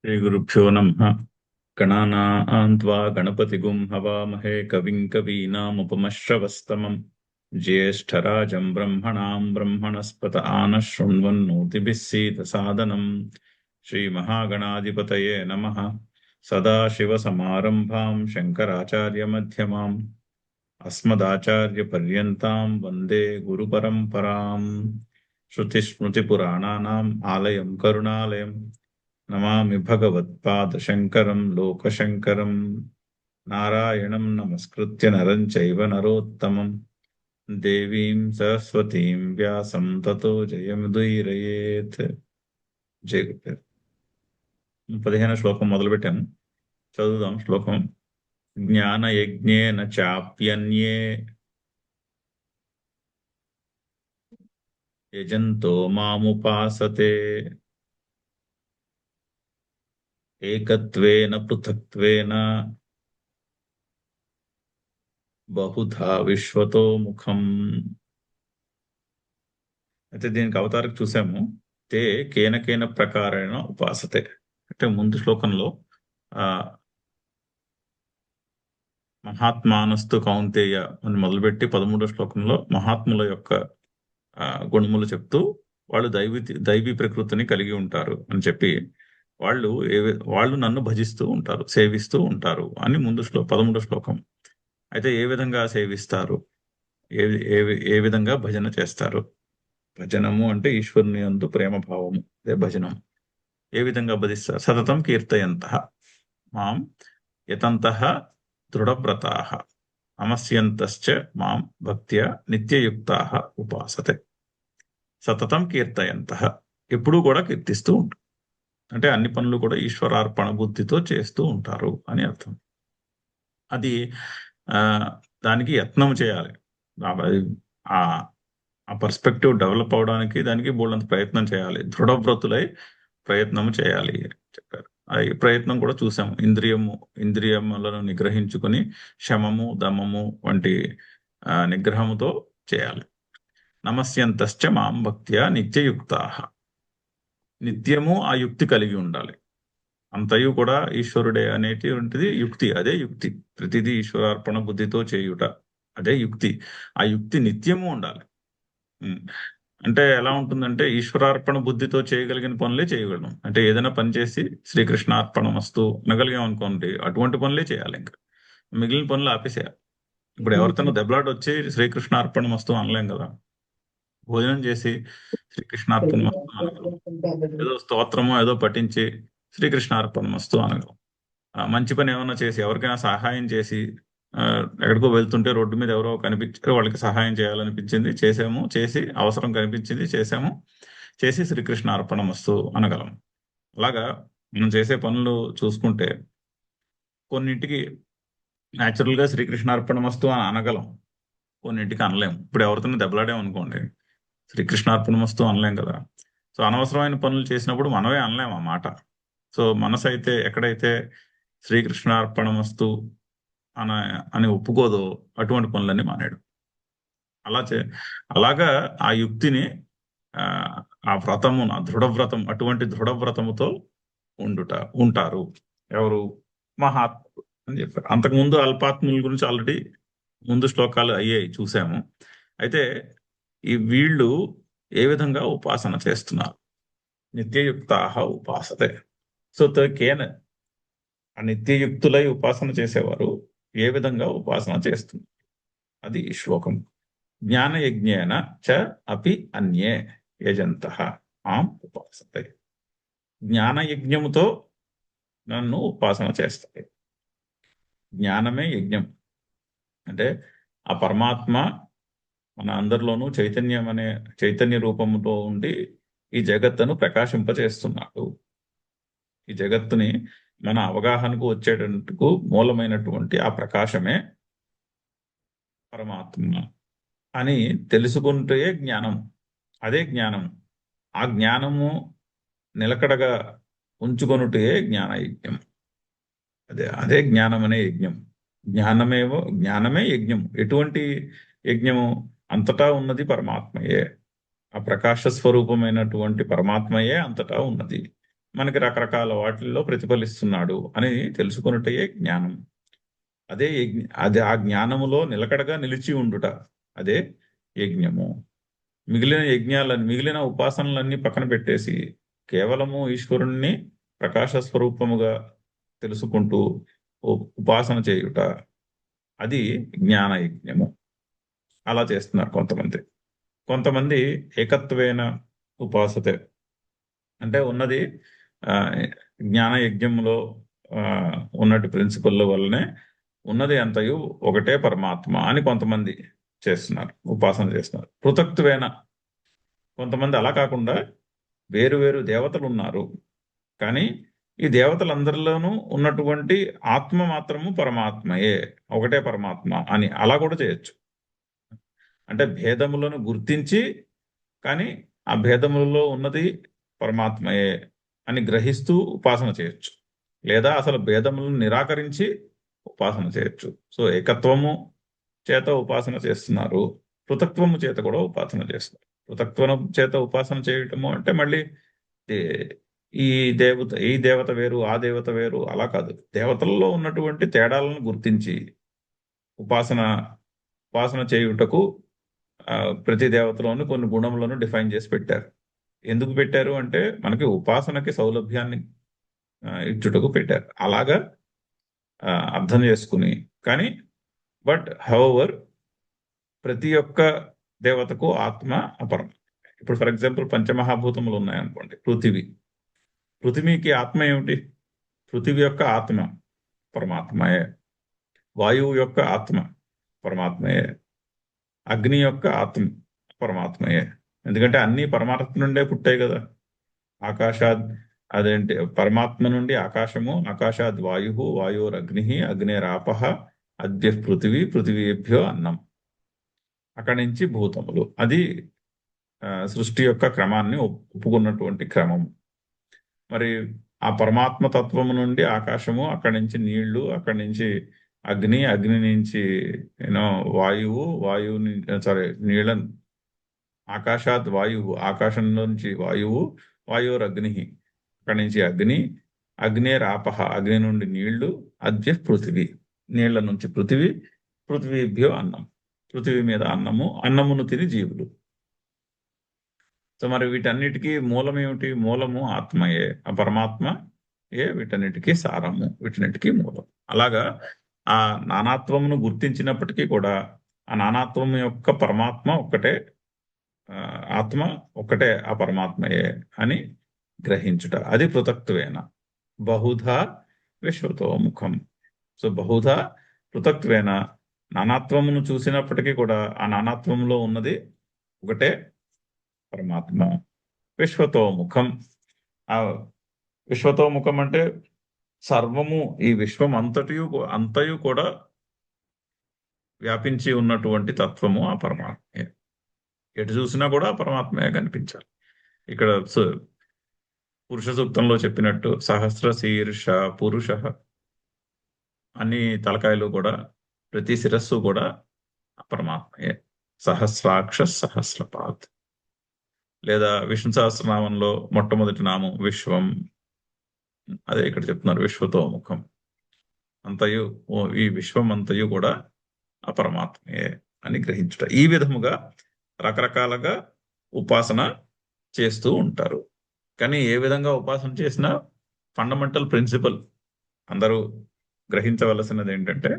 श्रीगुरुभ्यो नमः। गणानां त्वा गणपतिगुं हवामहे कविं कवीनामुपमश्रवस्तमम् ज्येष्ठराजं ब्रह्मणां ब्रह्मणस्पत आनः शृण्वन्नोतिभिः सीदसादनम्। श्रीमहागणाधिपतये नमः। सदाशिवसमारम्भां शङ्कराचार्यमध्यमाम् अस्मदाचार्यपर्यन्तां वन्दे गुरुपरम्पराम्। श्रुतिस्मृतिपुराणानाम् आलयं करुणालयम् नमामि भगवत्पादशङ्करं लोकशङ्करम्। नारायणं नमस्कृत्य नरं चैव नरोत्तमं देवीं सरस्वतीं व्यासं ततो జయముదీరయేత్. జయ గురుదేవ్. 15వ శ్లోకం మొదలుపెట్టాము, చదువుదాం. శ్లోకం: జ్ఞానయజ్ఞేన చాప్యన్యే యజంతో మాముపాసతే ఏకత్వేన పృథక్త్వేన బహుధా విశ్వతో ముఖం. అయితే దీనికి అవతారకు చూసాము. తే కేన ప్రకారేణ ఉపాసతే అంటే ముందు శ్లోకంలో మహాత్మానస్తు కౌంతేయ అని మొదలుపెట్టి 13వ శ్లోకంలో మహాత్ముల యొక్క గుణములు చెప్తూ వాళ్ళు దైవీ ప్రకృతిని కలిగి ఉంటారు అని చెప్పి వాళ్ళు నన్ను భజిస్తూ ఉంటారు, సేవిస్తూ ఉంటారు అని ముందు 13వ శ్లోకం. అయితే ఏ విధంగా సేవిస్తారు, ఏ విధంగా భజన చేస్తారు? భజనము అంటే ఈశ్వరుని యందు ప్రేమ భావము, అదే భజనం. ఏ విధంగా భజిస్తారు? సతతం కీర్తయంతః మాం యతంతః దృఢవ్రతాః నమస్యంతశ్చ మాం భక్త్యా నిత్యయుక్తాః ఉపాసతే. సతతం కీర్తయంతః, ఎప్పుడూ కూడా కీర్తిస్తూ ఉంటారు. అంటే అన్ని పనులు కూడా ఈశ్వరార్పణ బుద్ధితో చేస్తూ ఉంటారు అని అర్థం. అది దానికి యత్నం చేయాలి. ఆ పర్స్పెక్టివ్ డెవలప్ అవడానికి దానికి బోల్డంత ప్రయత్నం చేయాలి. దృఢవ్రతులై ప్రయత్నం చేయాలి చెప్పారు. ఈ ప్రయత్నం కూడా చూసాము. ఇంద్రియములను నిగ్రహించుకుని శమము దమము వంటి నిగ్రహముతో చేయాలి. నమస్యంతశ్చ మాం భక్త్యా నిత్యయుక్తాః, నిత్యము ఆ యుక్తి కలిగి ఉండాలి. అంతయు కూడా ఈశ్వరుడే అనేటువంటిది యుక్తి. అదే యుక్తి. ప్రతిదీ ఈశ్వరార్పణ బుద్ధితో చేయుట, అదే యుక్తి. ఆ యుక్తి నిత్యము ఉండాలి. అంటే ఎలా ఉంటుందంటే ఈశ్వరార్పణ బుద్ధితో చేయగలిగిన పనులే చేయగలం. అంటే ఏదైనా పని చేసి శ్రీకృష్ణార్పణమస్తు అనగలిగాం అనుకోండి, అటువంటి పనులే చేయాలి. ఇంకా మిగిలిన పనులు ఆపేసేయాలి. ఇప్పుడు ఎవరితోనో దెబ్బలాట వచ్చి శ్రీకృష్ణార్పణమస్తు అనలేం కదా. భోజనం చేసి శ్రీకృష్ణార్పణమస్తు అనగలం. ఏదో స్తోత్రమో ఏదో పఠించి శ్రీకృష్ణార్పణమస్తు అనగలం. మంచి పని ఏమన్నా చేసి ఎవరికైనా సహాయం చేసి ఎక్కడికో వెళ్తుంటే రోడ్డు మీద ఎవరో కనిపించారు, వాళ్ళకి సహాయం చేయాలనిపించింది, చేసాము. చేసి అవసరం కనిపించింది, చేసాము. చేసి శ్రీకృష్ణార్పణమస్తు అనగలం. అలాగా మనం చేసే పనులు చూసుకుంటే కొన్నింటికి న్యాచురల్గా శ్రీకృష్ణార్పణమస్తు అని అనగలం, కొన్నింటికి అనలేము. ఇప్పుడు ఎవరితోనూ దెబ్బలాడామనుకోండి, శ్రీకృష్ణార్పణమస్తు అనలేం కదా. సో అనవసరమైన పనులు చేసినప్పుడు మనమే అనలేము ఆ మాట. సో మనసు అయితే ఎక్కడైతే శ్రీకృష్ణార్పణమస్తు అని ఒప్పుకోదో అటువంటి పనులన్నీ మానేడు. అలాగా ఆ యుక్తిని, ఆ వ్రతము, ఆ దృఢవ్రతం, అటువంటి దృఢవ్రతముతో ఉంటారు ఎవరు? మహాత్ములు అని చెప్పారు. అంతకుముందు అల్పాత్ముల గురించి ఆల్రెడీ ముందు శ్లోకాలు అయ్యాయి, చూసాము. అయితే వీళ్ళు ఏ విధంగా ఉపాసన చేస్తున్నారు? నిత్యయుక్తాః ఉపాసతే. సో కేన ఆ నిత్యయుక్తులై ఉపాసన చేసేవారు ఏ విధంగా ఉపాసన చేస్తుంది? అది ఈ శ్లోకం. జ్ఞానయజ్ఞేన చ అపి అన్యే యజంతః మాం ఉపాసతే. జ్ఞానయజ్ఞముతో నన్ను ఉపాసన చేస్తాయి. జ్ఞానమే యజ్ఞం. అంటే ఆ పరమాత్మ మన అందరిలోనూ చైతన్య రూపంలో ఉండి ఈ జగత్తును ప్రకాశింపచేస్తున్నాడు. ఈ జగత్తుని మన అవగాహనకు వచ్చేటందుకు మూలమైనటువంటి ఆ ప్రకాశమే పరమాత్మ అని తెలుసుకుంటే జ్ఞానం. అదే జ్ఞానం. ఆ జ్ఞానము నిలకడగా ఉంచుకొనుటే జ్ఞానయజ్ఞం. అదే జ్ఞానం అనే యజ్ఞం. జ్ఞానమే యజ్ఞం. ఎటువంటి యజ్ఞము? అంతటా ఉన్నది పరమాత్మయే. ఆ ప్రకాశ స్వరూపమైనటువంటి పరమాత్మయే అంతటా ఉన్నది. మనకి రకరకాల వాటిల్లో ప్రతిఫలిస్తున్నాడు అని తెలుసుకొనుటయే జ్ఞానం. అదే ఆ జ్ఞానములో నిలకడగా నిలిచి ఉండుట, అదే యజ్ఞము. మిగిలిన ఉపాసనలన్నీ పక్కన పెట్టేసి కేవలము ఈశ్వరుణ్ణి ప్రకాశ స్వరూపముగా తెలుసుకుంటూ ఉపాసన చేయుట, అది జ్ఞాన యజ్ఞము. అలా చేస్తున్నారు కొంతమంది. కొంతమంది ఏకత్వేన ఉపాసతే, అంటే ఉన్నది ఆ, జ్ఞాన యజ్ఞంలో ఉన్నట్టు ప్రిన్సిపల్ వల్లనే ఉన్నది అంతయు ఒకటే పరమాత్మ అని కొంతమంది చేస్తున్నారు, ఉపాసన చేస్తున్నారు. పృథక్త్వేన కొంతమంది అలా కాకుండా వేరు వేరు దేవతలు ఉన్నారు, కానీ ఈ దేవతలందరిలోనూ ఉన్నటువంటి ఆత్మ మాత్రము పరమాత్మయే, ఒకటే పరమాత్మ అని అలా కూడా చేయొచ్చు. అంటే భేదములను గుర్తించి, కానీ ఆ భేదములలో ఉన్నది పరమాత్మయే అని గ్రహిస్తూ ఉపాసన చేయొచ్చు. లేదా అసలు భేదములను నిరాకరించి ఉపాసన చేయొచ్చు. సో ఏకత్వము చేత ఉపాసన చేస్తున్నారు, పృథక్త్వము చేత కూడా ఉపాసన చేస్తున్నారు. పృథక్త్వం చేత ఉపాసన చేయటము అంటే మళ్ళీ ఈ దేవత వేరు, ఆ దేవత వేరు అలా కాదు. దేవతల్లో ఉన్నటువంటి తేడాలను గుర్తించి ఉపాసన ఉపాసన చేయుటకు ప్రతి దేవతలోనూ కొన్ని గుణములను డిఫైన్ చేసి పెట్టారు. ఎందుకు పెట్టారు అంటే మనకి ఉపాసనకి సౌలభ్యాన్ని ఇచ్చుటకు పెట్టారు. అలాగా అర్థం చేసుకుని, కానీ బట్ హౌవర్ ప్రతి ఒక్క దేవతకు ఆత్మ అపరం. ఇప్పుడు ఫర్ ఎగ్జాంపుల్ పంచమహాభూతములు ఉన్నాయనుకోండి. పృథివీకి ఆత్మ ఏమిటి? పృథివీ యొక్క ఆత్మ పరమాత్మయే. వాయువు యొక్క ఆత్మ పరమాత్మయే. అగ్ని యొక్క ఆత్మ పరమాత్మయే. ఎందుకంటే అన్ని పరమాత్మ నుండే పుట్టాయి కదా. ఆకాశాద్ అదేంటి, పరమాత్మ నుండి ఆకాశము, ఆకాశాద్ వాయు, వాయురగ్ని, అగ్నేరాపహ, అద్య పృథివీ, పృథివీభ్యో అన్నం. అక్కడి నుంచి భూతములు. అది సృష్టి యొక్క క్రమాన్ని ఒప్పుకున్నటువంటి క్రమము. మరి ఆ పరమాత్మ తత్వము నుండి ఆకాశము, అక్కడి నుంచి నీళ్లు, అక్కడి నుంచి అగ్ని, అగ్ని నుంచి వాయువు, నీళ్ళ, ఆకాశాత్ వాయువు, ఆకాశం నుంచి వాయువు, వాయురగ్ని, అక్కడి నుంచి అగ్ని, అగ్నేరాపహ, అగ్ని నుండి నీళ్లు, అద్య పృథివీ, నీళ్ల నుంచి పృథివీ, పృథివీభ్యో అన్నం, పృథివీ మీద అన్నము, అన్నమును తిని జీవులు. సో మరి వీటన్నిటికీ మూలం ఏమిటి? మూలము ఆత్మయే, ఆ పరమాత్మ ఏ వీటన్నిటికీ సారము, వీటన్నిటికీ మూలం. అలాగా ఆ నానాత్వమును గుర్తించినప్పటికీ కూడా ఆ నానాత్వం యొక్క పరమాత్మ ఒక్కటే, ఆత్మ ఒక్కటే ఆ పరమాత్మయే అని గ్రహించుట, అది పృథక్త్వేన. బహుధా విశ్వతో ముఖం. సో బహుధా పృథక్త్వేన, నానాత్వమును చూసినప్పటికీ కూడా ఆ నానాత్వంలో ఉన్నది ఒకటే పరమాత్మ. విశ్వతోముఖం. ఆ విశ్వతోముఖం అంటే సర్వము, ఈ విశ్వం అంతయు కూడా వ్యాపించి ఉన్నటువంటి తత్వము ఆ పరమాత్మే. ఎటు చూసినా కూడా పరమాత్మే కనిపించాలి. ఇక్కడ పురుష సూక్తంలో చెప్పినట్టు సహస్ర శీర్ష పురుష, అన్ని తలకాయలు కూడా, ప్రతి శిరస్సు కూడా పరమాత్మయే. సహస్రాక్ష సహస్రపాత్. లేదా విష్ణు సహస్రనామంలో మొట్టమొదటి నామం విశ్వం, అదే ఇక్కడ చెప్తున్నారు విశ్వతో ముఖం. అంతయు, ఈ విశ్వం అంతయు కూడా ఆ పరమాత్మయే అని గ్రహించుట. ఈ విధముగా రకరకాలుగా ఉపాసన చేస్తూ ఉంటారు. కానీ ఏ విధంగా ఉపాసన చేసినా ఫండమెంటల్ ప్రిన్సిపల్ అందరూ గ్రహించవలసినది ఏంటంటే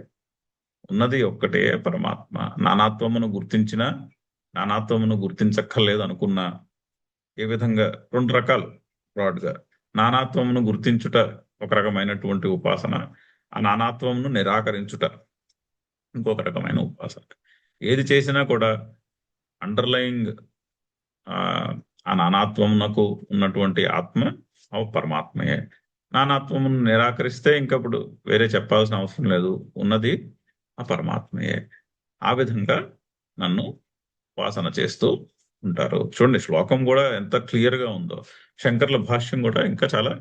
ఉన్నది ఒక్కటే పరమాత్మ. నానాత్వమును గుర్తించక్కర్లేదు అనుకున్నా, ఏ విధంగా రెండు రకాలు బ్రాడ్గా. నానాత్వమును గుర్తించుట ఒక రకమైనటువంటి ఉపాసన, ఆ నానాత్వమును నిరాకరించుట ఇంకొక రకమైన ఉపాసన. ఏది చేసినా కూడా అండర్లయింగ్ ఆ నానాత్వమునకు ఉన్నటువంటి ఆత్మ పరమాత్మయే. నానాత్వమును నిరాకరిస్తే ఇంకప్పుడు వేరే చెప్పాల్సిన అవసరం లేదు, ఉన్నది ఆ పరమాత్మయే. ఆ విధంగా నన్ను ఉపాసన చేస్తూ ఉంటారు. చూడండి, శ్లోకం కూడా ఎంత క్లియర్ గా ఉందో. శంకర్ల భాష్యం కూడా ఇంకా చాలా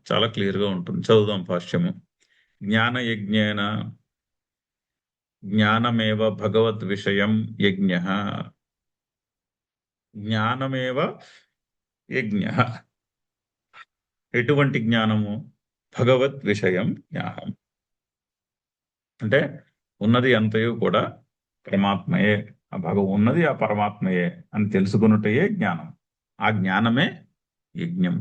చాలా క్లియర్ గా ఉంటుంది. చదువుదాం భాష్యము. జ్ఞానయజ్ఞేన జ్ఞానమేవ భగవద్ విషయం యజ్ఞ. జ్ఞానమేవ యజ్ఞ. ఎటువంటి జ్ఞానము? భగవద్ విషయం జ్ఞానం. అంటే ఉన్నది అంతయు కూడా పరమాత్మయే, ఉన్నది ఆ పరమాత్మయే అని తెలుసుకున్నట్టయే జ్ఞానం. ఆ జ్ఞానమే యజ్ఞం.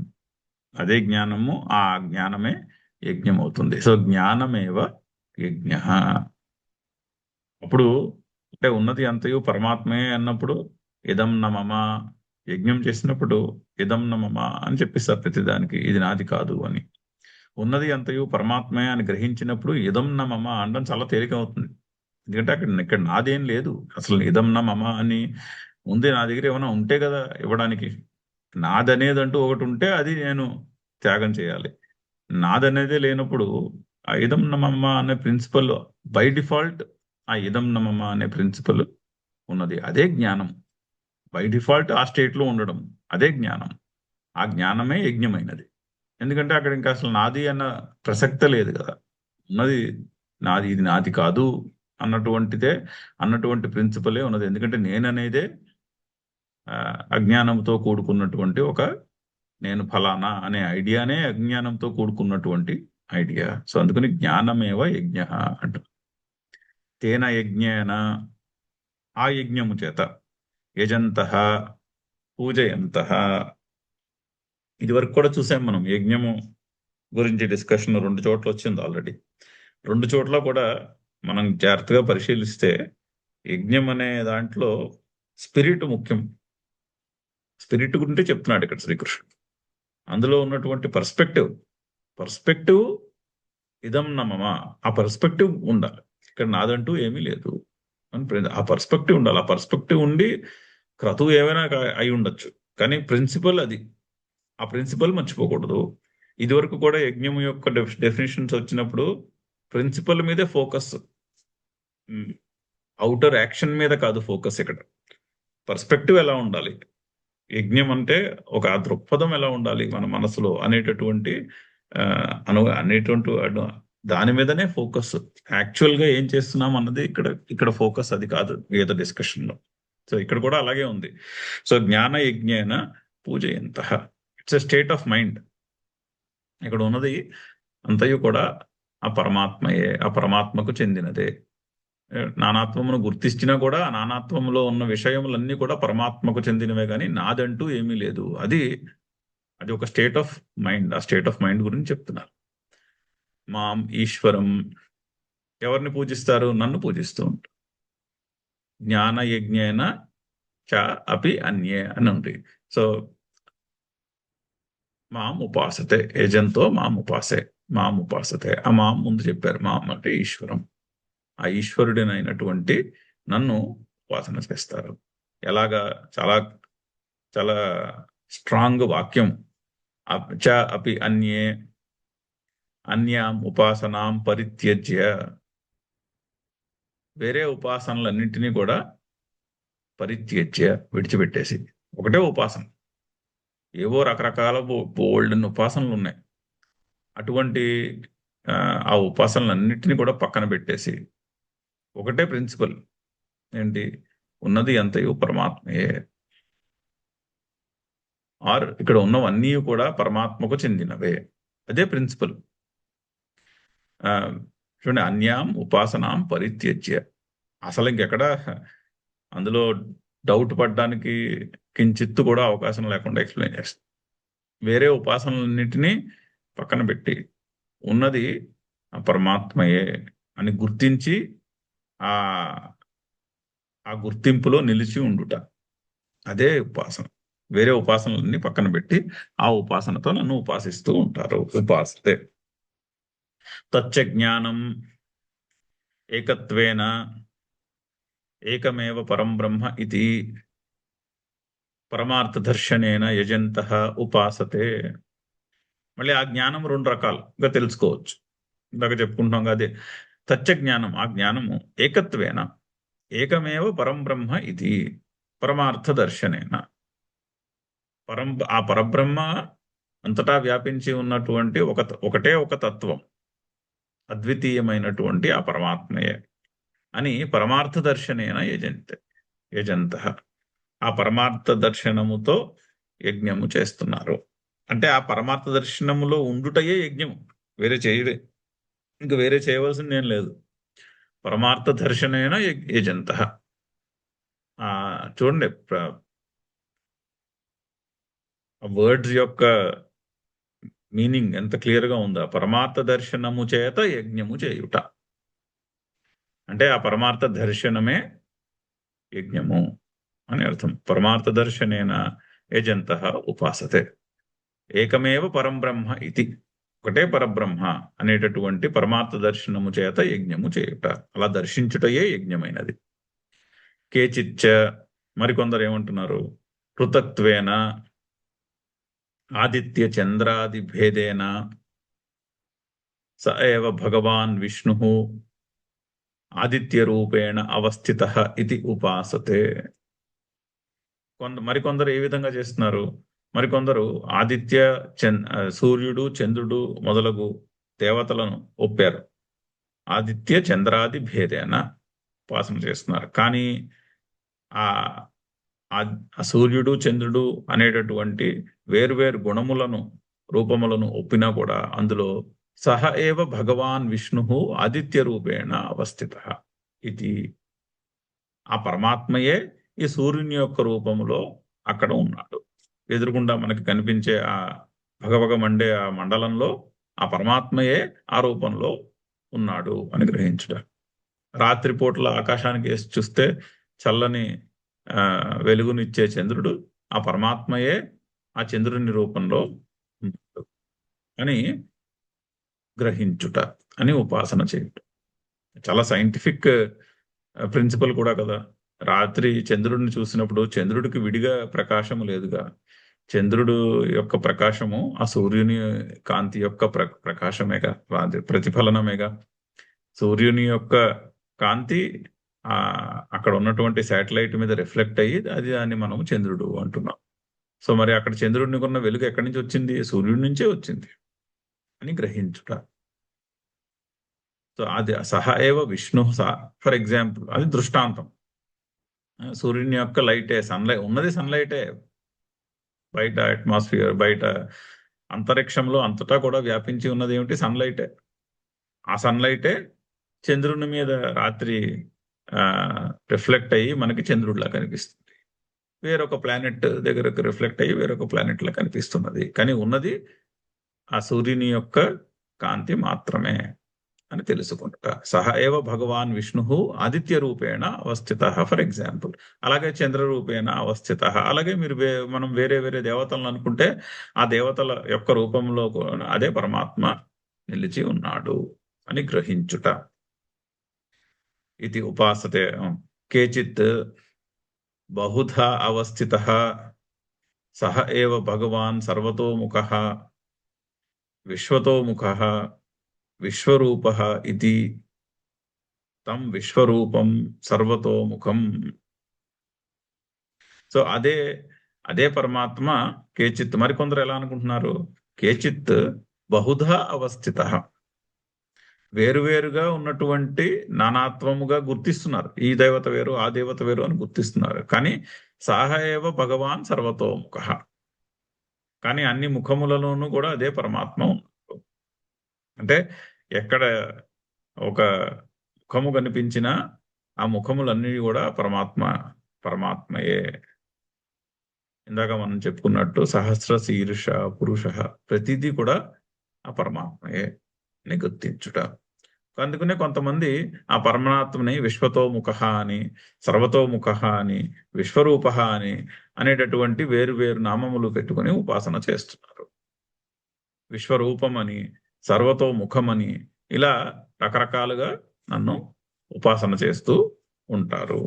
అదే జ్ఞానము, ఆ జ్ఞానమే యజ్ఞం అవుతుంది. సో జ్ఞానమేవ యజ్ఞ. అప్పుడు అంటే ఉన్నది అంతయు పరమాత్మే అన్నప్పుడు ఇదం న మమ, యజ్ఞం చేసినప్పుడు ఇదం న మమ అని చెప్పిస్తారు ప్రతిదానికి, ఇది నాది కాదు అని. ఉన్నది అంతయు పరమాత్మే అని గ్రహించినప్పుడు ఇదం న మమ అనడం చాలా తేలిక అవుతుంది. ఎందుకంటే ఇక్కడ నాదేం లేదు అసలు. ఇదం న మమ అని ఉంది, నా దగ్గర ఏమైనా ఉంటే కదా ఇవ్వడానికి. నాదనేదంటూ ఒకటి ఉంటే అది నేను త్యాగం చేయాలి. నాదనేదే లేనప్పుడు ఆ ఇదం న మమ అనే ప్రిన్సిపల్ బై డిఫాల్ట్, ఆ ఇదం న మమ అనే ప్రిన్సిపల్ ఉన్నది, అదే జ్ఞానం. బై డిఫాల్ట్ ఆ స్టేట్ లో ఉండడం అదే జ్ఞానం. ఆ జ్ఞానమే యజ్ఞమైనది. ఎందుకంటే అక్కడ ఇంకా అసలు నాది అన్న ప్రసక్తే లేదు కదా. ఉన్నది నాది, ఇది నాది కాదు అన్నటువంటిదే, అన్నటువంటి ప్రిన్సిపలే ఉన్నది. ఎందుకంటే నేననేదే అజ్ఞానంతో కూడుకున్నటువంటి ఒక, నేను ఫలానా అనే ఐడియానే అజ్ఞానంతో కూడుకున్నటువంటి ఐడియా. సో అందుకని జ్ఞానమేవ యజ్ఞ అంట. తేన యజ్ఞేన, ఆ యజ్ఞము చేత, యజంత పూజయంత. ఇది వరకు కూడా చూసాం మనం యజ్ఞము గురించి డిస్కషన్ 2 చోట్ల వచ్చింది ఆల్రెడీ. 2 చోట్ల కూడా మనం జాగ్రత్తగా పరిశీలిస్తే యజ్ఞం అనే దాంట్లో స్పిరిట్ ముఖ్యం. స్పిరిట్ గురించి చెప్తున్నాడు ఇక్కడ శ్రీకృష్ణుడు. అందులో ఉన్నటువంటి పర్స్పెక్టివ్ ఇదం నమమ, ఆ పర్స్పెక్టివ్ ఉండాలి. ఇక్కడ నాదంటూ ఏమీ లేదు అని ఆ పర్స్పెక్టివ్ ఉండాలి. ఆ పర్స్పెక్టివ్ ఉండి క్రతువు ఏమైనా అయి ఉండొచ్చు, కానీ ప్రిన్సిపల్ అది. ఆ ప్రిన్సిపల్ మర్చిపోకూడదు. ఇదివరకు కూడా యజ్ఞం యొక్క డెఫినేషన్స్ వచ్చినప్పుడు ప్రిన్సిపల్ మీదే ఫోకస్, అవుటర్ యాక్షన్ మీద కాదు ఫోకస్. ఇక్కడ పర్స్పెక్టివ్ ఎలా ఉండాలి, యజ్ఞం అంటే ఒక దృక్పథం ఎలా ఉండాలి మన మనసులో అనేటటువంటి అనేటువంటి దాని మీదనే ఫోకస్. యాక్చువల్ గా ఏం చేస్తున్నాం అన్నది ఇక్కడ ఫోకస్ అది కాదు వేద డిస్కషన్ లో. సో ఇక్కడ కూడా అలాగే ఉంది. సో జ్ఞాన యజ్ఞేన పూజయంత, it's a state of mind. ఇక్కడ ఉన్నది అంతయు కూడా ఆ పరమాత్మయే, ఆ పరమాత్మకు చెందినదే. నానాత్వమును గుర్తించినా కూడా ఆ నానాత్వంలో ఉన్న విషయములన్నీ కూడా పరమాత్మకు చెందినవే, కానీ నాదంటూ ఏమీ లేదు. అది ఒక స్టేట్ ఆఫ్ మైండ్. ఆ స్టేట్ ఆఫ్ మైండ్ గురించి చెప్తున్నారు. మాం ఈశ్వరం, ఎవరిని పూజిస్తారు? నన్ను పూజిస్తూ ఉంటారు. జ్ఞాన యజ్ఞేన చ అపి అన్యే అని ఉంది. సో మాం ఉపాసతే, యజంతో మాం ఉపాసతే. ఆ మాం ముందు చెప్పారు. మాం అంటే ఈశ్వరం. ఆ ఈశ్వరుడినైనటువంటి నన్ను ఉపాసన చేస్తారు. ఎలాగా? చాలా చాలా స్ట్రాంగ్ వాక్యం. చ అపి అన్యే, అన్యాం ఉపాసనాం పరిత్యజ్య, వేరే ఉపాసనలన్నింటినీ కూడా పరిత్యజ్య, విడిచిపెట్టేసి ఒకటే ఉపాసన. ఏవో రకరకాల బోల్డెన్ ఉపాసనలు ఉన్నాయి. అటువంటి ఆ ఉపాసనలన్నింటినీ కూడా పక్కన పెట్టేసి ఒకటే ప్రిన్సిపల్ ఏంటి? ఉన్నది అంతయు పరమాత్మయే. ఆర్ ఇక్కడ ఉన్నవన్నీ కూడా పరమాత్మకు చెందినవే. అదే ప్రిన్సిపల్. చూడండి, అన్యాం ఉపాసనాం పరిత్యజ్య. అసలు ఇంకెక్కడ అందులో డౌట్ పడడానికి కించిత్తు కూడా అవకాశం లేకుండా ఎక్స్ప్లెయిన్ చేస్తాం. వేరే ఉపాసనలన్నింటినీ పక్కన పెట్టి ఉన్నది ఆ పరమాత్మయే అని గుర్తించి ఆ ఆ గుర్తింపులో నిలిచి ఉండుట, అదే ఉపాసన. వేరే ఉపాసనలన్నీ పక్కన పెట్టి ఆ ఉపాసనతో నన్ను ఉపాసిస్తూ ఉంటారు. ఉపాసతే తచ్చ జ్ఞానం ఏకత్వేన ఏకమేవ పరం బ్రహ్మ ఇది పరమార్థ దర్శనేన యజంతః ఉపాసతే. మళ్ళీ ఆ జ్ఞానం 2 రకాలుగా తెలుసుకోవచ్చు. ఇందాక చెప్పుకుంటున్నాం అదే తచ్చ జ్ఞానం. ఆ జ్ఞానము ఏకత్వేన, ఏకమేవ పరం బ్రహ్మ ఇది పరమార్థ దర్శనేన. ఆ పరబ్రహ్మ అంతటా వ్యాపించి ఉన్నటువంటి ఒకటే ఒక తత్వం, అద్వితీయమైనటువంటి ఆ పరమాత్మయే అని పరమార్థ దర్శనేన యజంత. ఆ పరమార్థ దర్శనముతో యజ్ఞము చేస్తున్నారు. అంటే ఆ పరమార్థ దర్శనములో ఉండుటయే యజ్ఞము, వేరే చేయడే, ఇంకా వేరే చేయవలసింది ఏం లేదు. పరమార్థ దర్శనైన యజంత. చూడండి వర్డ్స్ యొక్క మీనింగ్ ఎంత క్లియర్ గా ఉందా. పరమార్థ దర్శనము చేత యజ్ఞము చేయుట అంటే ఆ పరమార్థ దర్శనమే యజ్ఞము అని అర్థం. పరమార్థ దర్శనేన యజంత ఉపాసతే ఏకమేవ పరం బ్రహ్మ ఇది, ఒకటే పరబ్రహ్మ అనేటటువంటి పరమార్థ దర్శనము చేత యజ్ఞము చేయుట, అలా దర్శించుటయే యజ్ఞమైనది. కేచిచ్చ మరికొందరు ఏమంటున్నారు, పృథక్త్వేన ఆదిత్య చంద్రాది భేదేన స ఏవ భగవాన్ విష్ణు ఆదిత్య రూపేణ అవస్థిత ఇది ఉపాసతే. మరికొందరు ఏ విధంగా చేస్తున్నారు, మరికొందరు ఆదిత్య సూర్యుడు చంద్రుడు మొదలగు దేవతలను ఒప్పారు, ఆదిత్య చంద్రాది భేదేన ఉపాసన చేస్తున్నారు. కానీ ఆ సూర్యుడు చంద్రుడు అనేటటువంటి వేరువేరు గుణములను రూపములను ఒప్పినా కూడా అందులో సహ ఏవ భగవాన్ విష్ణు ఆదిత్య రూపేణ అవస్థిత ఇది, ఆ పరమాత్మయే ఈ సూర్యుని యొక్క రూపములో అక్కడ ఉన్నాడు. ఎదురుగుండా మనకి కనిపించే ఆ భగభగ మండే ఆ మండలంలో ఆ పరమాత్మయే ఆ రూపంలో ఉన్నాడు అని గ్రహించుట. రాత్రిపూట్ల ఆకాశానికి వేసి చూస్తే చల్లని వెలుగునిచ్చే చంద్రుడు ఆ పరమాత్మయే ఆ చంద్రుని రూపంలో ఉన్నాడు అని గ్రహించుట అని ఉపాసన చేయుట. చాలా సైంటిఫిక్ ప్రిన్సిపల్ కూడా కదా. రాత్రి చంద్రుడిని చూసినప్పుడు చంద్రుడికి విడిగా ప్రకాశము లేదుగా, చంద్రుడు యొక్క ప్రకాశము ఆ సూర్యుని కాంతి యొక్క ప్రకాశమేగా, ప్రతిఫలనమేగా. సూర్యుని యొక్క కాంతి అక్కడ ఉన్నటువంటి శాటిలైట్ మీద రిఫ్లెక్ట్ అయ్యి అది దాన్ని మనం చంద్రుడు అంటున్నాం. సో మరి అక్కడ చంద్రుడిని కొన్న వెలుగు ఎక్కడి నుంచి వచ్చింది, సూర్యుడి నుంచే వచ్చింది అని గ్రహించుట. సో అది సహ ఏవ విష్ణు ఫర్ ఎగ్జాంపుల్, అది దృష్టాంతం. సూర్యుని యొక్క లైటే, సన్లైట్ ఉన్నది సన్లైటే, బయట అట్మాస్ఫియర్ బయట అంతరిక్షంలో అంతటా కూడా వ్యాపించి ఉన్నది ఏమిటి, సన్లైటే. ఆ సన్లైటే చంద్రుని మీద రాత్రి రిఫ్లెక్ట్ అయ్యి మనకి చంద్రుడిలా కనిపిస్తుంది, వేరొక ప్లానెట్ దగ్గరకు రిఫ్లెక్ట్ అయ్యి వేరొక ప్లానెట్ లా కనిపిస్తున్నది, కానీ ఉన్నది ఆ సూర్యుని యొక్క కాంతి మాత్రమే అని తెలుసుకుంటా. సహ ఏవ భగవాన్ విష్ణు ఆదిత్య రూపేణ అవస్థిత ఫర్ ఎగ్జాంపుల్. అలాగే చంద్ర రూపేణ అవస్థిత. అలాగే మీరు మనం వేరే వేరే దేవతలను అనుకుంటే ఆ దేవతల యొక్క రూపంలో అదే పరమాత్మ నిలిచి ఉన్నాడు అని గ్రహించుట. ఇది ఉపాసతే. కేచిత్ బహుధా అవస్థిత సహ ఏవ భగవాన్ సర్వతోముఖ విశ్వతోముఖ విశ్వరూప ఇది తం విశ్వరూపం సర్వతోముఖం. సో అదే అదే పరమాత్మ కేచిత్. మరికొందరు ఎలా అనుకుంటున్నారు, కేచిత్ బహుధా అవస్థిత, వేరువేరుగా ఉన్నటువంటి నానాత్వముగా గుర్తిస్తున్నారు. ఈ దేవత వేరు ఆ దేవత వేరు అని గుర్తిస్తున్నారు. కానీ సహ ఏవ భగవాన్ సర్వతోముఖ, కానీ అన్ని ముఖములలోనూ కూడా అదే పరమాత్మ ఉన్నారు. అంటే ఎక్కడ ఒక ముఖము కనిపించినా ఆ ముఖములన్నీ కూడా పరమాత్మయే. ఇందాక మనం చెప్పుకున్నట్టు సహస్ర శీర్ష పురుష, ప్రతిదీ కూడా ఆ పరమాత్మయే అని గుర్తించుట. అందుకనే కొంతమంది ఆ పరమాత్మని విశ్వతోముఖ అని, సర్వతోముఖ అని, విశ్వరూప అని అనేటటువంటి వేరు వేరు నామములు పెట్టుకుని ఉపాసన చేస్తున్నారు. విశ్వరూపమని, సర్వతోముఖమని, ఇలా రకరకాలుగా నన్ను ఉపాసన చేస్తూ ఉంటారు.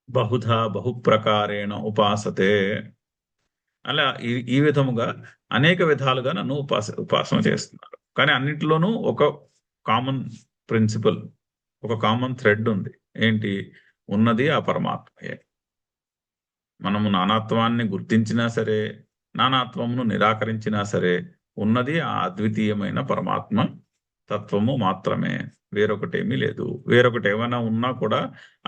బహుధా బహుప్రకారేణ ఉపాసతే, అలా ఈ విధముగా అనేక విధాలుగా నన్ను ఉపాసన చేస్తున్నారు. కానీ అన్నింటిలోనూ ఒక కామన్ ప్రిన్సిపల్, ఒక కామన్ థ్రెడ్ ఉంది. ఏంటి, ఉన్నది ఆ పరమాత్మయే. మనము నానాత్వాన్ని గుర్తించినా సరే, నానాత్వమును నిరాకరించినా సరే, ఉన్నది ఆ అద్వితీయమైన పరమాత్మ తత్వము మాత్రమే, వేరొకటేమీ లేదు. వేరొకటి ఏమైనా ఉన్నా కూడా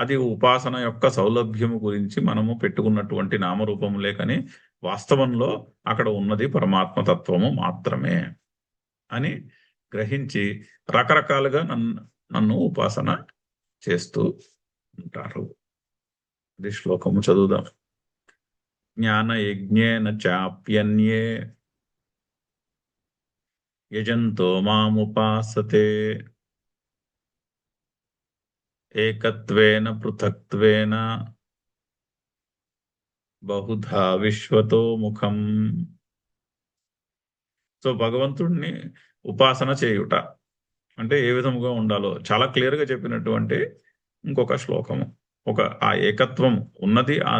అది ఉపాసన యొక్క సౌలభ్యము గురించి మనము పెట్టుకున్నటువంటి నామరూపములే కానీ వాస్తవంలో అక్కడ ఉన్నది పరమాత్మ తత్వము మాత్రమే అని గ్రహించి రకరకాలుగా నన్ను ఉపాసన చేస్తూ ఉంటారు. ఇది శ్లోకము చదువుదాం. జ్ఞానయజ్ఞేన చాప్యన్యే యజంతో మాముపాసతే ఏకత్వేన పృథక్త్వేన బహుధా విశ్వతో ముఖం. సో భగవంతుడిని ఉపాసన చేయుట అంటే ఏ విధముగా ఉండాలో చాలా క్లియర్గా చెప్పినటువంటి ఇంకొక శ్లోకము. ఆ ఏకత్వం ఉన్నది ఆ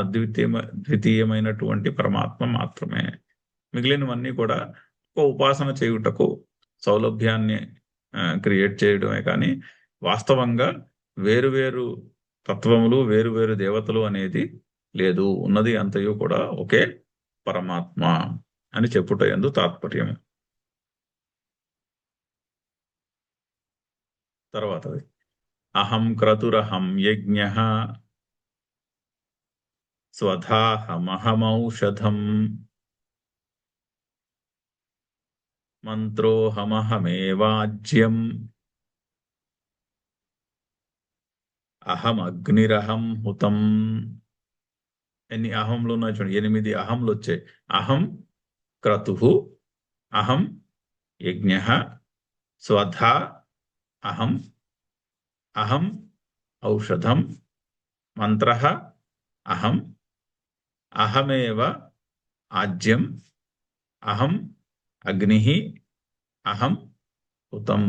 ద్వితీయమైనటువంటి పరమాత్మ మాత్రమే. మిగిలినవన్నీ కూడా ఒక ఉపాసన చేయుటకు సౌలభ్యాన్ని క్రియేట్ చేయడమే కానీ వాస్తవంగా వేరువేరు తత్వములు వేరువేరు దేవతలు అనేది లేదు. ఉన్నది అంతయు కూడా ఒకే పరమాత్మ అని చెప్పుట యందు తాత్పర్యం. తర్వాత అహం క్రతురహం యజ్ఞః స్వధాహమహమౌషధం మంత్రోహమహమేవాజ్యం అహమగ్నిరహం హుతం. ఎన్ని అహంలు ఉన్నాయి చూడండి, 8 అహంలు వచ్చాయి. అహం క్రతుః, అహం యజ్ఞః, స్వధా అహం, అహం ఔషధం, మంత్రః అహం, అహమేవ ఆజ్యం, అహం అగ్నిః, అహం హుతం.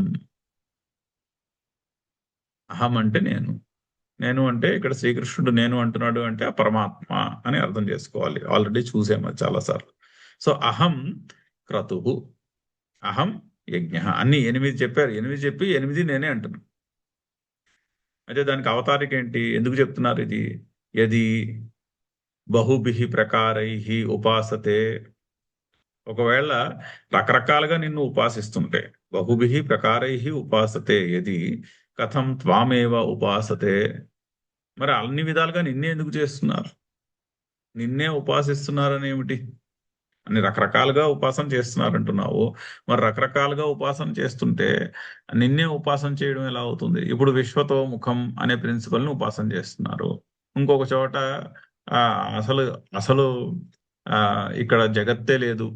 అహం అంటే నేను అంటే ఇక్కడ శ్రీకృష్ణుడు నేను అంటున్నాడు అంటే ఆ పరమాత్మ అని అర్థం చేసుకోవాలి. ఆల్రెడీ చూసాము అది చాలాసార్లు. సో అహం క్రతుః, అహం యజ్ఞ, అన్ని 8 చెప్పారు. 8 చెప్పి 8 నేనే అంటున్నాను. అయితే దానికి అవతారిక ఏంటి, ఎందుకు చెప్తున్నారు ఇది? యది బహుభిః ప్రకారైః ఉపాసతే, ఒకవేళ రకరకాలుగా నిన్ను ఉపాసిస్తుంటే, బహుభిః ప్రకారైః ఉపాసతే యది కథం త్వామేవ ఉపాసతే, మరి అన్ని విధాలుగా నిన్నే ఎందుకు చేస్తున్నారు? నిన్నే ఉపాసిస్తున్నారని ఏమిటి? అన్ని రకరకాలుగా ఉపాసన చేస్తున్నారంటున్నావు. మరి రకరకాలుగా ఉపాసన చేస్తుంటే నిన్నే ఉపాసన చేయడం ఎలా అవుతుంది? ఇప్పుడు విశ్వతో ముఖం అనే ప్రిన్సిపల్ని ఉపాసన చేస్తున్నారు. ఇంకొక చోట అసలు అసలు ఇక్కడ జగత్తే లేదు,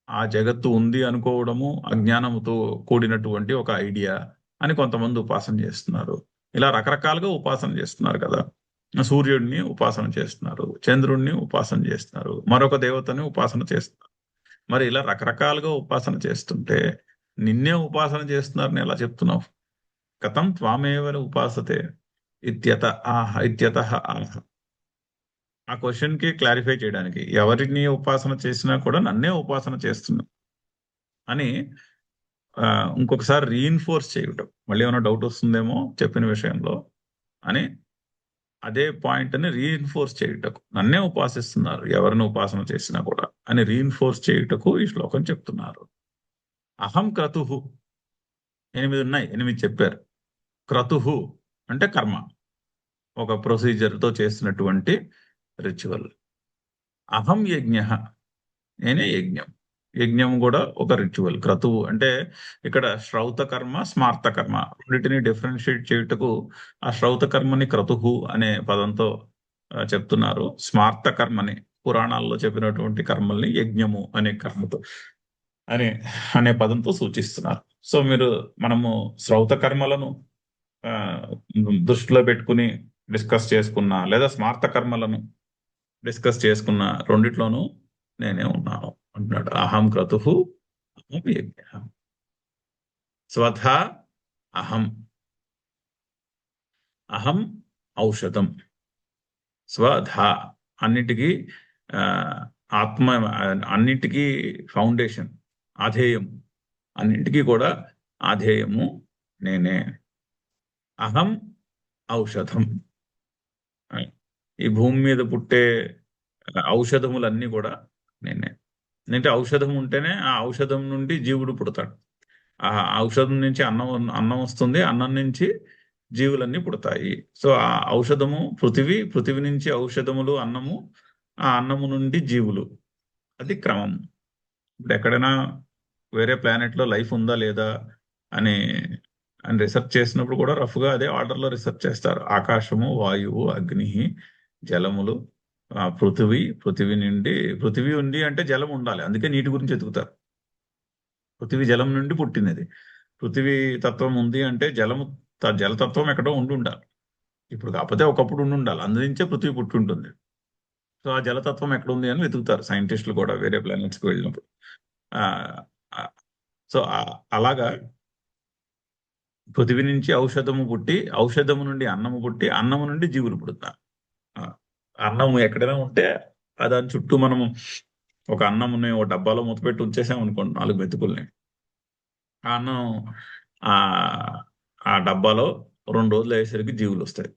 ఆ జగత్తు ఉంది అనుకోవడము అజ్ఞానముతో కూడినటువంటి ఒక ఐడియా అని కొంతమంది ఉపాసన చేస్తున్నారు. ఇలా రకరకాలుగా ఉపాసన చేస్తున్నారు కదా. సూర్యుడిని ఉపాసన చేస్తున్నారు, చంద్రుడిని ఉపాసన చేస్తున్నారు, మరొక దేవతని ఉపాసన చేస్తున్నారు. మరి ఇలా రకరకాలుగా ఉపాసన చేస్తుంటే నిన్నే ఉపాసన చేస్తున్నారని ఎలా చెప్తున్నావు? కథం త్వామేవ ఉపాసతే ఇత్యతః ఆహ. ఆ క్వశ్చన్ కి క్లారిఫై చేయడానికి, ఎవరిని ఉపాసన చేసినా కూడా నన్నే ఉపాసన చేస్తున్నా అని ఇంకొకసారి రీఇన్ఫోర్స్ చేయటం. మళ్ళీ ఏమైనా డౌట్ వస్తుందేమో చెప్పిన విషయంలో అని అదే పాయింట్ అని రీఇన్ఫోర్స్ చేయుటకు, నన్నే ఉపాసిస్తున్నారు ఎవరిని ఉపాసన చేసినా కూడా అని రీఇన్ఫోర్స్ చేయుటకు ఈ శ్లోకం చెప్తున్నారు. అహం క్రతుః, 8 ఉన్నాయి, 8 చెప్పారు. క్రతుః అంటే కర్మ, ఒక ప్రొసీజర్తో చేసినటువంటి రిచువల్. అహం యజ్ఞ, నేనే యజ్ఞం. యజ్ఞం కూడా ఒక రిచువల్. క్రతువు అంటే ఇక్కడ శ్రౌత కర్మ, స్మార్త కర్మ రెండింటిని డిఫరెన్షియేట్ చేయుటకు ఆ శ్రౌత కర్మని క్రతుహు అనే పదంతో చెప్తున్నారు. స్మార్త కర్మని పురాణాల్లో చెప్పినటువంటి కర్మల్ని యజ్ఞము అనే కర్మతో అనే పదంతో సూచిస్తున్నారు. సో మనము శ్రౌత కర్మలను దృష్టిలో పెట్టుకుని డిస్కస్ చేసుకున్నా, లేదా స్మార్త కర్మలను డిస్కస్ చేసుకున్న, రెండిట్లోనూ నేనే ఉన్నాను అంటున్నాడు. అహం క్రతుః, అహం యజ్ఞ, స్వధా అహం, అహం ఔషధం. స్వధా అన్నిటికీ ఆత్మ, అన్నిటికీ ఫౌండేషన్, ఆధేయం, అన్నింటికీ కూడా ఆధేయము నేనే. అహం ఔషధం, ఈ భూమి మీద పుట్టే ఔషధములన్నీ కూడా నేనే. అంటే ఔషధం ఉంటేనే ఆ ఔషధం నుండి జీవుడు పుడతాడు. ఆ ఔషధం నుంచి అన్నం అన్నం వస్తుంది, అన్నం నుంచి జీవులన్నీ పుడతాయి. సో ఆ ఔషధము పృథివీ, పృథివీ నుంచి ఔషధములు, అన్నము, ఆ అన్నము నుండి జీవులు. అది క్రమం. ఇప్పుడు ఎక్కడైనా వేరే ప్లానెట్ లో లైఫ్ ఉందా లేదా అని అని రీసెర్చ్ చేసినప్పుడు కూడా రఫ్గా అదే ఆర్డర్లో రీసెర్చ్ చేస్తారు. ఆకాశము, వాయువు, అగ్ని, జలములు, పృథివీ, పృథివీ నుండి, పృథివీ ఉంది అంటే జలం ఉండాలి, అందుకే నీటి గురించి ఎతుకుతారు. పృథివీ జలం నుండి పుట్టినది. పృథివీ తత్వం ఉంది అంటే జలము, జలతత్వం ఎక్కడో ఉండి ఉండాలి. ఇప్పుడు కాకపోతే ఒకప్పుడు ఉండి ఉండాలి, అందునుంచే పృథివీ పుట్టి ఉంటుంది. సో ఆ జలతత్వం ఎక్కడ ఉంది అని వెతుకుతారు సైంటిస్టులు కూడా వేరే ప్లానెట్స్కి వెళ్ళినప్పుడు. ఆ ఆ, సో అలాగా పృథివీ నుంచి ఔషధము పుట్టి, ఔషధము నుండి అన్నము పుట్టి, అన్నము నుండి జీవులు పుడతారు. ఆ, అన్నము ఎక్కడైనా ఉంటే దాని చుట్టూ మనము ఒక అన్నముని ఒక డబ్బాలో మూతపెట్టి ఉంచేసాం అనుకోండి 4 మెతుకుల్ని, ఆ అన్నం ఆ ఆ డబ్బాలో 2 రోజులు అయ్యేసరికి జీవులు వస్తాయి.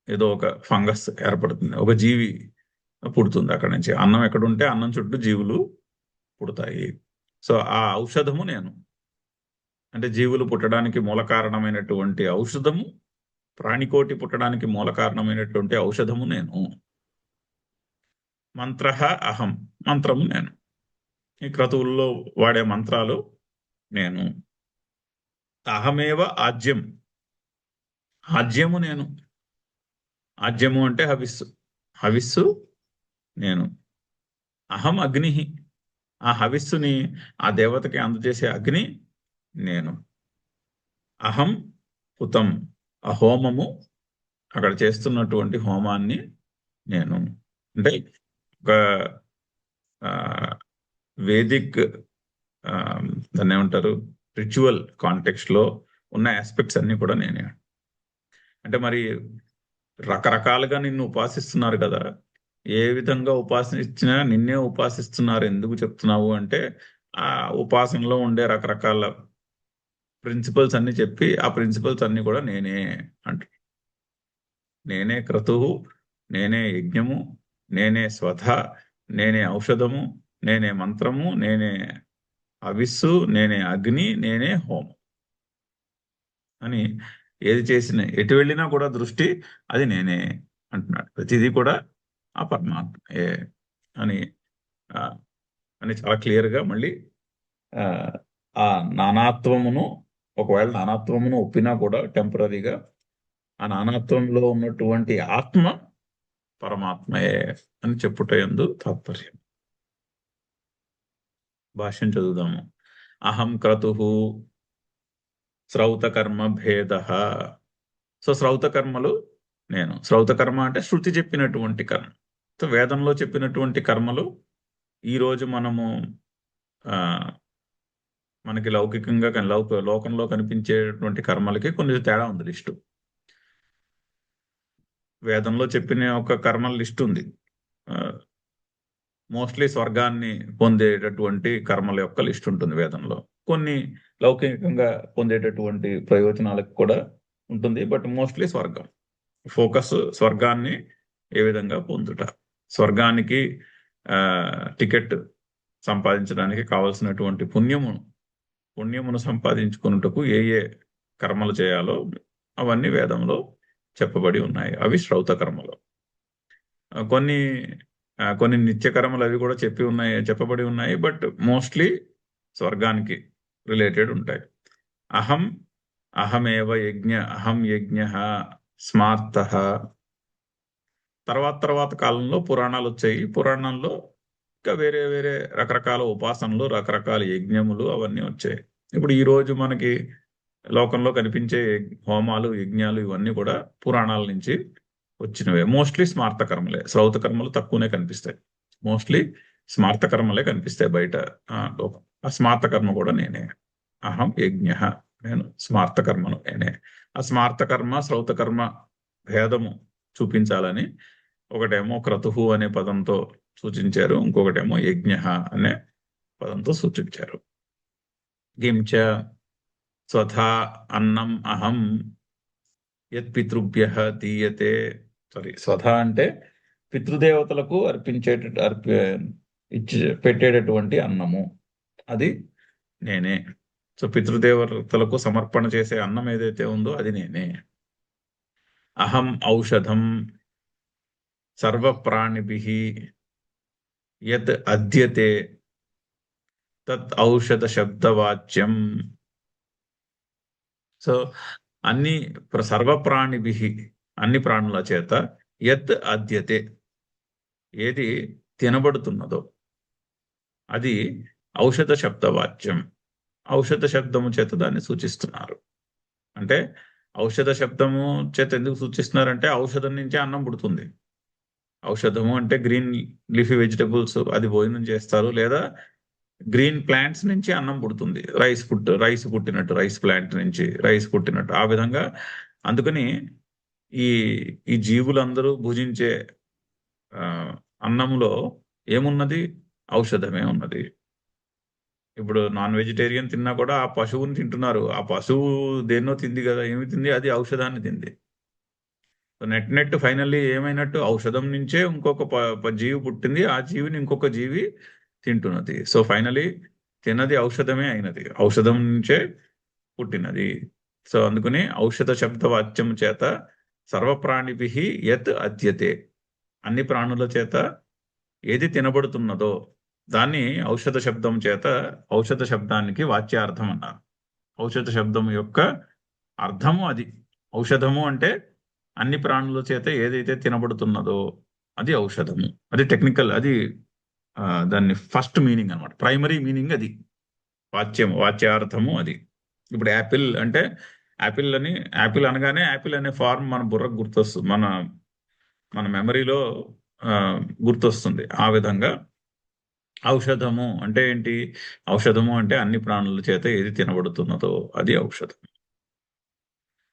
ఏదో ఒక ఫంగస్ ఏర్పడుతుంది, ఒక జీవి పుడుతుంది అక్కడ నుంచి. అన్నం ఎక్కడుంటే అన్నం చుట్టూ జీవులు పుడతాయి. సో ఆ ఔషధము నేను, అంటే జీవులు పుట్టడానికి మూల కారణమైనటువంటి ఔషధము, ప్రాణికోటి పుట్టడానికి మూల కారణమైనటువంటి ఔషధము నేను. మంత్ర అహం, మంత్రము నేను. ఈ క్రతువుల్లో వాడే మంత్రాలు నేను. అహమేవ ఆజ్యం, ఆజ్యము నేను. ఆజ్యము అంటే హవిస్సు, హవిస్సు నేను. అహం అగ్ని, ఆ హవిస్సుని ఆ దేవతకి అందజేసే అగ్ని నేను. అహం హుతం, ఆ హోమము, అక్కడ చేస్తున్నటువంటి హోమాన్ని నేను. అంటే ఒక వేదిక్, దాన్ని ఏమంటారు, రిచువల్ కాంటెక్స్ట్ లో ఉన్న ఆస్పెక్ట్స్ అన్ని కూడా నేనే. అంటే మరి రకరకాలుగా నిన్ను ఉపాసిస్తున్నారు కదా, ఏ విధంగా ఉపాసించినా నిన్నే ఉపాసిస్తున్నారు, ఎందుకు చెప్తున్నావు అంటే ఆ ఉపాసనలో ఉండే రకరకాల ప్రిన్సిపల్స్ అన్ని చెప్పి, ఆ ప్రిన్సిపల్స్ అన్ని కూడా నేనే అంట. నేనే క్రతువు, నేనే యజ్ఞము, నేనే స్వధ, నేనే ఔషధము, నేనే మంత్రము, నేనే అవిస్సు, నేనే అగ్ని, నేనే హోమం అని. ఏది చేసినా ఎటు వెళ్ళినా కూడా దృష్టి అది నేనే అంటున్నాడు. ప్రతిదీ కూడా ఆ పరమాత్మయే అని ఆ, అని చాలా క్లియర్గా మళ్ళీ ఆ ఆ నానాత్వమును, ఒకవేళ నానాత్వమును ఒప్పినా కూడా టెంపరీగా, ఆ నానాత్వంలో ఉన్నటువంటి ఆత్మ పరమాత్మయే అని చెప్పుట యందు తాత్పర్యం. భాష్యం చదువుదాము. అహం క్రతు శ్రౌత కర్మ భేద. సో శ్రౌత కర్మలు నేను. శ్రౌత కర్మ అంటే శృతి చెప్పినటువంటి కర్మ. సో వేదంలో చెప్పినటువంటి కర్మలు ఈ రోజు మనము ఆ మనకి లౌకికంగా లోకంలో కనిపించేటువంటి కర్మలకి కొన్ని తేడా ఉంది. లిస్టు, వేదంలో చెప్పిన ఒక కర్మల లిస్ట్ ఉంది. మోస్ట్లీ స్వర్గాన్ని పొందేటటువంటి కర్మల యొక్క లిస్ట్ ఉంటుంది వేదంలో. కొన్ని లౌకికంగా పొందేటటువంటి ప్రయోజనాలకు కూడా ఉంటుంది, బట్ మోస్ట్లీ స్వర్గం ఫోకస్. స్వర్గాన్ని ఏ విధంగా పొందుట, స్వర్గానికి టికెట్ సంపాదించడానికి కావలసినటువంటి పుణ్యమును సంపాదించుకున్నటకు ఏ ఏ కర్మలు చేయాలో అవన్నీ వేదంలో చెప్పబడి ఉన్నాయి. అవి శ్రౌత కర్మలు. కొన్ని కొన్ని నిత్య కర్మలు అవి కూడా చెప్పబడి ఉన్నాయి, బట్ మోస్ట్లీ స్వర్గానికి రిలేటెడ్ ఉంటాయి. అహం, అహమేవ యజ్ఞ, అహం యజ్ఞ స్మార్త. తర్వాత కాలంలో పురాణాలు వచ్చాయి. పురాణాల్లో ఇంకా వేరే వేరే రకరకాల ఉపాసనలు, రకరకాల యజ్ఞములు అవన్నీ వచ్చాయి. ఇప్పుడు ఈ రోజు మనకి లోకంలో కనిపించే హోమాలు, యజ్ఞాలు ఇవన్నీ కూడా పురాణాల నుంచి వచ్చినవే. మోస్ట్లీ స్మార్త కర్మలే, శ్రౌత కర్మలు తక్కువనే కనిపిస్తాయి. మోస్ట్లీ స్మార్త కర్మలే కనిపిస్తాయి బయట లోకం. ఆ స్మార్త కర్మ కూడా నేనే. అహం యజ్ఞ, నేను. స్మార్త కర్మను నేనే. ఆ స్మార్త కర్మ, శ్రౌత కర్మ భేదము చూపించాలని ఒకటేమో క్రతుహు అనే పదంతో సూచించారు, ఇంకొకటేమో యజ్ఞ అనే పదంతో సూచించారు. కించ స్వథా అన్నం అహం యత్ పితృభ్య దీయతే. సారీ, స్వథా అంటే పితృదేవతలకు ఇచ్చి పెట్టేటటువంటి అన్నము, అది నేనే. సో పితృదేవతలకు సమర్పణ చేసే అన్నం ఏదైతే ఉందో అది నేనే. అహం ఔషధం సర్వప్రాణిభిః యత్ అద్యతే తత్ ఔషధ శబ్దవాచ్యం. సో అన్ని సర్వప్రాణిభిః, అన్ని ప్రాణుల చేత, యత్ అద్యతే, ఏది తినబడుతున్నదో అది ఔషధ శబ్దవాచ్యం. ఔషధ శబ్దము చేత దాన్ని సూచిస్తున్నారు. అంటే ఔషధ శబ్దము చేత ఎందుకు సూచిస్తున్నారంటే ఔషధం నుంచే అన్నం పుడుతుంది. ఔషధము అంటే గ్రీన్ లీఫీ వెజిటబుల్స్, అది భోజనం చేస్తారు, లేదా గ్రీన్ ప్లాంట్స్ నుంచి అన్నం పుడుతుంది. రైస్ పుట్టినట్టు, రైస్ ప్లాంట్ నుంచి రైస్ పుట్టినట్టు ఆ విధంగా. అందుకని ఈ ఈ జీవులందరూ భుజించే అన్నంలో ఏమున్నది? ఔషధమే ఉన్నది. ఇప్పుడు నాన్ వెజిటేరియన్ తిన్నా కూడా ఆ పశువుని తింటున్నారు. ఆ పశువు దేన్నో తింది కదా, ఏమి తింది? అది ఔషధాన్ని తింది. నెట్ ఫైనల్లీ ఏమైనట్టు? ఔషధం నుంచే ఇంకొక జీవి పుట్టింది, ఆ జీవిని ఇంకొక జీవి తింటున్నది. సో ఫైనలీ తిన్నది ఔషధమే అయినది, ఔషధం నుంచే పుట్టినది. సో అందుకని ఔషధ శబ్ద వాచ్యం చేత సర్వప్రాణిభిః యత్ అద్యతే, అన్ని ప్రాణుల చేత ఏది తినబడుతున్నదో దాన్ని ఔషధ శబ్దం చేత, ఔషధ శబ్దానికి వాచ్యార్థం అన్నారు. ఔషధ శబ్దం యొక్క అర్థము అది. ఔషధము అంటే అన్ని ప్రాణుల చేత ఏదైతే తినబడుతున్నదో అది ఔషధము. అది టెక్నికల్, అది దాన్ని ఫస్ట్ మీనింగ్ అనమాట, ప్రైమరీ మీనింగ్ అది. వాచ్యార్థము అది. ఇప్పుడు యాపిల్ అంటే యాపిల్ అనగానే యాపిల్ అనే ఫార్మ్ మన బుర్రకు గుర్తొస్తుంది, మన మెమరీలో గుర్తొస్తుంది. ఆ విధంగా ఔషధము అంటే ఏంటి? ఔషధము అంటే అన్ని ప్రాణుల చేత ఏది తినబడుతున్నదో అది ఔషధం.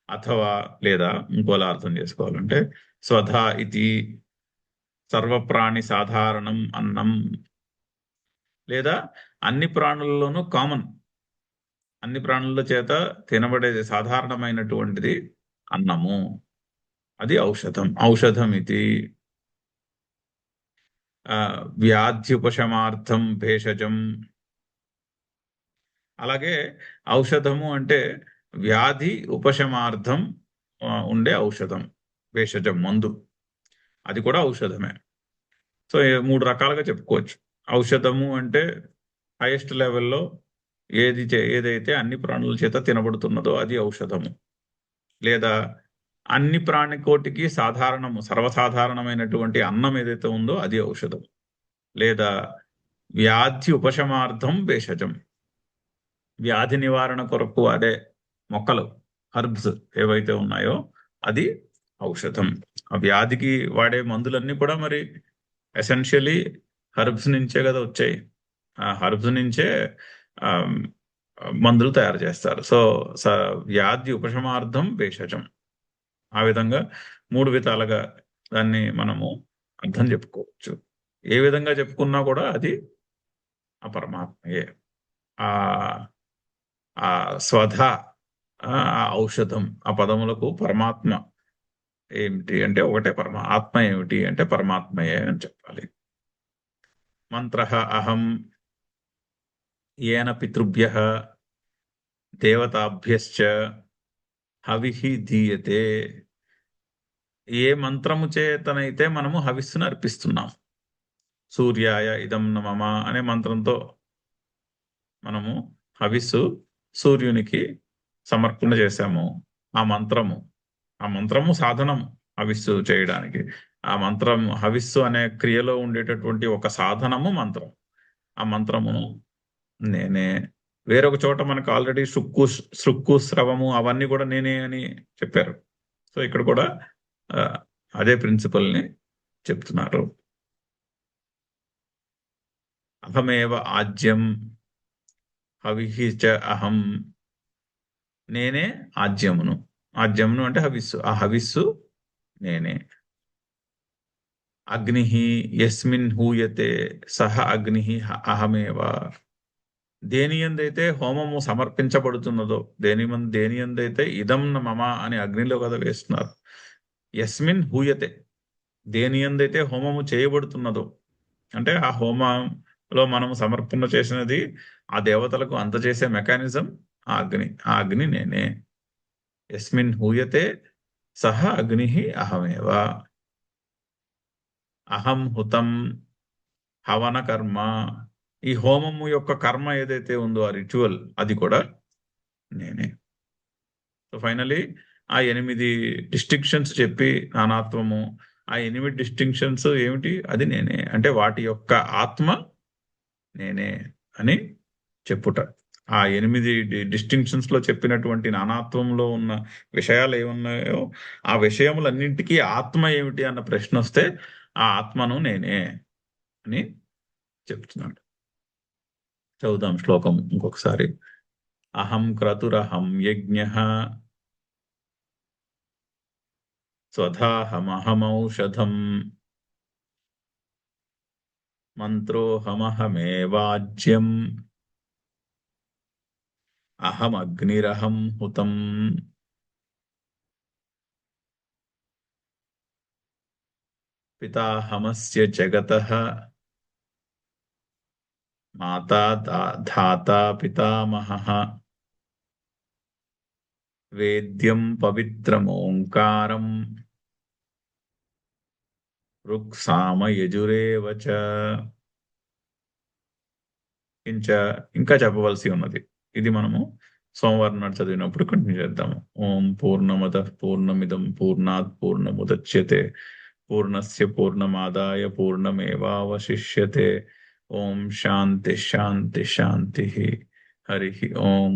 అథవా లేదా ఇంకోలా అర్థం చేసుకోవాలంటే స్వధా ఇది సర్వప్రాణి సాధారణం అన్నం, లేదా అన్ని ప్రాణులలోనూ కామన్, అన్ని ప్రాణుల చేత తినబడేది సాధారణమైనటువంటిది అన్నము, అది ఔషధం. ఔషధం ఇది వ్యాధ్యుపశమార్థం భేషజం. అలాగే ఔషధము అంటే వ్యాధి ఉపశమార్థం ఉండే ఔషధం, భేషజం మందు, అది కూడా ఔషధమే. సో 3 రకాలుగా చెప్పుకోవచ్చు. ఔషధము అంటే హైయెస్ట్ లెవెల్లో ఏదైతే అన్ని ప్రాణుల చేత తినబడుతున్నదో అది ఔషధము, లేదా అన్ని ప్రాణికోటికి సాధారణము, సర్వసాధారణమైనటువంటి అన్నం ఏదైతే ఉందో అది ఔషధం, లేదా వ్యాధి ఉపశమార్థం భేషజం, వ్యాధి నివారణ కొరకు వాడే మొక్కలు, హర్బ్స్ ఏవైతే ఉన్నాయో అది ఔషధం. ఆ వ్యాధికి వాడే మందులన్నీ కూడా మరి ఎసెన్షియలీ హర్బ్స్ నుంచే కదా వచ్చాయి. ఆ హర్బ్స్ నుంచే మందులు తయారు చేస్తారు. సో వ్యాధి ఉపశమార్థం భేషజం. ఆ విధంగా 3 విధాలుగా దాన్ని మనము అర్థం చెప్పుకోవచ్చు. ఏ విధంగా చెప్పుకున్నా కూడా అది ఆ పరమాత్మయే. ఆ ఆ స్వధ, ఆ ఔషధం, ఆ పదములకు పరమాత్మ ఏమిటి అంటే ఒకటే, ఆత్మ ఏమిటి అంటే పరమాత్మయే అని చెప్పాలి. మంత్ర అహం ఏన పితృభ్యః దేవతాభ్యశ్చ హవిః దీయతే. ఏ మంత్రము చేతనైతే మనము హవిస్సును అర్పిస్తున్నాం, సూర్యాయ ఇదం నమః అనే మంత్రంతో మనము హవిస్సు సూర్యునికి సమర్పణ చేశాము. ఆ మంత్రము సాధనం హవిస్సు చేయడానికి. ఆ మంత్రం, హవిస్సు అనే క్రియలో ఉండేటటువంటి ఒక సాధనము మంత్రం. ఆ మంత్రమును నేనే. వేరొక చోట మనకు ఆల్రెడీ శృక్కు స్రవము అవన్నీ కూడా నేనే అని చెప్పారు. సో ఇక్కడ కూడా అదే ప్రిన్సిపల్ని చెప్తున్నారు. అహమేవ ఆజ్యం హవిః చ అహం, నేనే ఆజ్యమును. ఆజ్యమును అంటే హవిస్సు, ఆ హవిస్సు నేనే. అగ్ని యస్మిన్ హూయతే సహ అగ్ని అహమేవ. దేని యందైతే హోమము సమర్పించబడుతున్నదో, దేని యందైతే ఇదం మమ అని అగ్నిలో కదా వేస్తున్నారు. యస్మిన్ హూయతే, దేని యందైతే హోమము చేయబడుతున్నదో, అంటే ఆ హోమంలో మనము సమర్పణ చేసినది ఆ దేవతలకు అందజేసే మెకానిజం ఆ అగ్ని నేనే. యస్మిన్ హూయతే సహ అగ్ని అహమేవ. అహం హుతం హవన కర్మ. ఈ హోమము యొక్క కర్మ ఏదైతే ఉందో ఆ రిచువల్ అది కూడా నేనే. సో ఫైనలీ ఆ 8 డిస్టింక్షన్స్ చెప్పి నానాత్వము, ఆ 8 డిస్టింక్షన్స్ ఏమిటి? అది నేనే. అంటే వాటి యొక్క ఆత్మ నేనే అని చెప్పుట. ఆ 8 డిస్టింక్షన్స్ లో చెప్పినటువంటి నానాత్వంలో ఉన్న విషయాలు ఏమున్నాయో ఆ విషయములన్నింటికీ ఆత్మ ఏమిటి అన్న ప్రశ్న వస్తే ఆ ఆత్మను నేనే అని చెప్తున్నాడు. చదువుదాం శ్లోకం ఇంకొకసారి. అహం క్రతురహం యజ్ఞ స్వధాహమహమౌషధం మంత్రోహమహమేవాజ్యం అహమగ్నిరహం హుతం. పితాహమస్య జగతః మాతా ధాతా పితామహః. వేద్యం పవిత్రమోంకారం ఋక్సామయజురేవ చ. ఇంకా చెప్పవలసి ఉన్నది. ఇది మనము సోమవారం నాడు చదివినప్పుడు కంటిన్యూ చేద్దాము. ఓం పూర్ణమదః పూర్ణమిదం పూర్ణాత్ పూర్ణముదచ్యతే పూర్ణస్య పూర్ణమాదాయ పూర్ణమేవావశిష్యతే. ఓం శాంతి శాంతి శాంతి. హరి ఓం.